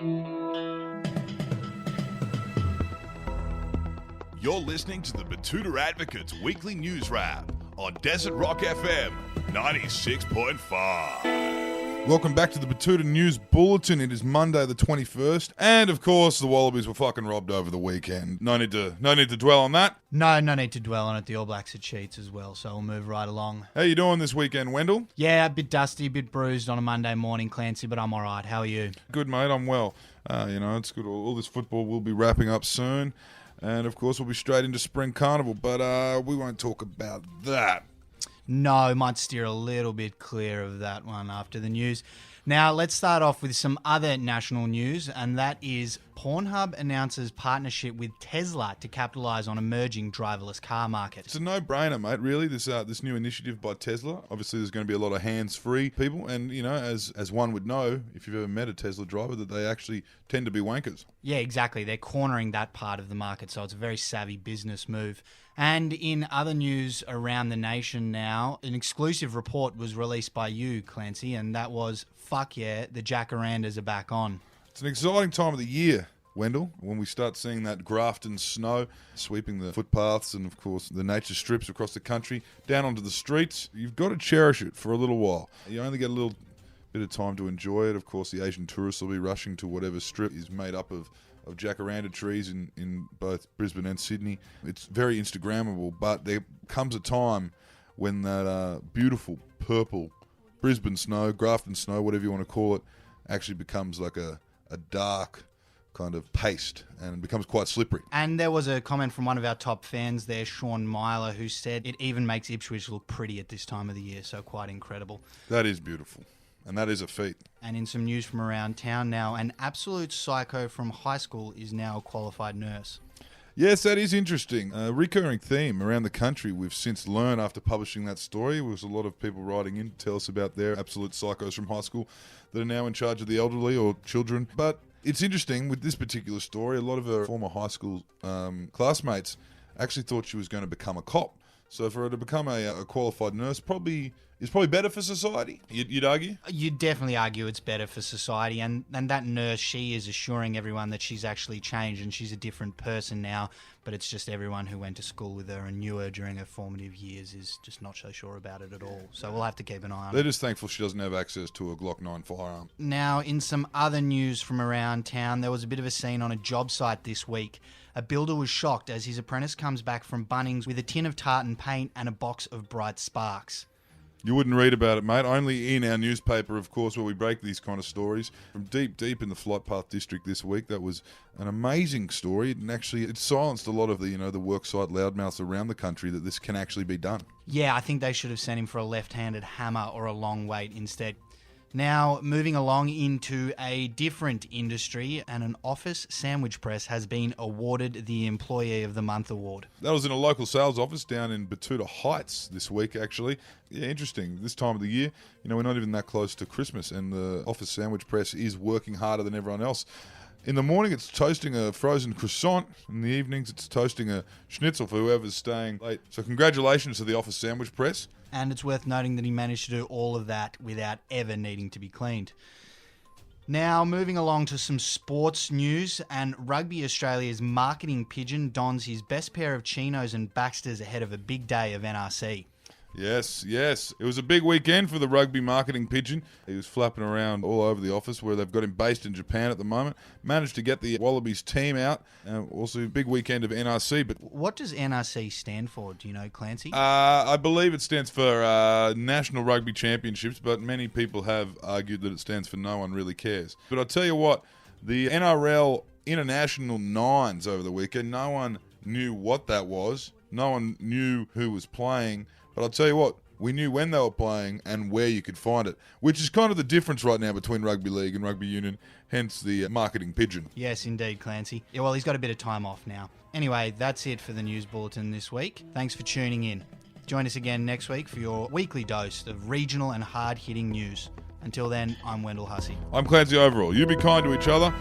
You're listening to the Betoota Advocates Weekly News Wrap on Desert Rock FM 96.5. Welcome back to the Betoota News Bulletin. It is Monday the 21st, and of course the Wallabies were fucking robbed over the weekend. No need to dwell on that. No need to dwell on it. The All Blacks had cheats as well, so we'll move right along. How you doing this weekend, Wendell? Yeah, a bit dusty, a bit bruised on a Monday morning, Clancy, but I'm all right. How are you? Good, mate. I'm well. It's good. All this football will be wrapping up soon, and of course we'll be straight into Spring Carnival, but we won't talk about that. No, might steer a little bit clear of that one after the news. Now, let's start off with some other national news, and that is Pornhub announces partnership with Tesla to capitalise on emerging driverless car market. It's a no-brainer, mate, really, this new initiative by Tesla. Obviously, there's going to be a lot of hands-free people, and, as one would know, if you've ever met a Tesla driver, that they actually tend to be wankers. Yeah, exactly. They're cornering that part of the market, so it's a very savvy business move. And in other news around the nation now, an exclusive report was released by you, Clancy, and that was, fuck yeah, the jacarandas are back on. It's an exciting time of the year, Wendell, when we start seeing that Grafton snow sweeping the footpaths and, of course, the nature strips across the country down onto the streets. You've got to cherish it for a little while. You only get a little bit of time to enjoy it. Of course, the Asian tourists will be rushing to whatever strip is made up of jacaranda trees in both Brisbane and Sydney. It's very Instagrammable, but there comes a time when that beautiful purple Brisbane snow, Grafton snow, whatever you want to call it, actually becomes like a dark kind of paste and becomes quite slippery. And there was a comment from one of our top fans there, Sean Myler, who said it even makes Ipswich look pretty at this time of the year, so quite incredible. That is beautiful. And that is a feat. And in some news from around town now, an absolute psycho from high school is now a qualified nurse. Yes, that is interesting. A recurring theme around the country we've since learned after publishing that story was a lot of people writing in to tell us about their absolute psychos from high school that are now in charge of the elderly or children. But it's interesting with this particular story, a lot of her former high school classmates actually thought she was going to become a cop. So for her to become a qualified nurse is probably better for society, you'd argue? You'd definitely argue it's better for society. And that nurse, she is assuring everyone that she's actually changed and she's a different person now. But it's just everyone who went to school with her and knew her during her formative years is just not so sure about it at all. So we'll have to keep an eye on it. They're just thankful she doesn't have access to a Glock 9 firearm. Now, in some other news from around town, there was a bit of a scene on a job site this week. A builder was shocked as his apprentice comes back from Bunnings with a tin of tartan paint and a box of bright sparks. You wouldn't read about it, mate. Only in our newspaper, of course, where we break these kind of stories. From deep in the Flight Path district this week, that was an amazing story. And actually, it silenced a lot of the worksite loudmouths around the country that this can actually be done. Yeah, I think they should have sent him for a left-handed hammer or a long weight instead. Now, moving along into a different industry, and an office sandwich press has been awarded the Employee of the Month award. That was in a local sales office down in Betoota Heights this week, actually. Yeah, interesting. This time of the year, we're not even that close to Christmas, and the office sandwich press is working harder than everyone else. In the morning, it's toasting a frozen croissant. In the evenings, it's toasting a schnitzel for whoever's staying late. So congratulations to the office sandwich press. And it's worth noting that he managed to do all of that without ever needing to be cleaned. Now, moving along to some sports news, and Rugby Australia's marketing pigeon dons his best pair of chinos and Baxters ahead of a big day of NRC. Yes. It was a big weekend for the rugby marketing pigeon. He was flapping around all over the office where they've got him based in Japan at the moment. Managed to get the Wallabies team out. Also a big weekend of NRC. But what does NRC stand for? Do you know, Clancy? I believe it stands for National Rugby Championships, but many people have argued that it stands for No One Really Cares. But I'll tell you what, the NRL International Nines over the weekend, no one knew what that was. No one knew who was playing. But I'll tell you what, we knew when they were playing and where you could find it, which is kind of the difference right now between rugby league and rugby union, hence the marketing pigeon. Yes, indeed, Clancy. Yeah, well, he's got a bit of time off now. Anyway, that's it for the News Bulletin this week. Thanks for tuning in. Join us again next week for your weekly dose of regional and hard-hitting news. Until then, I'm Wendell Hussey. I'm Clancy Overell. You be kind to each other.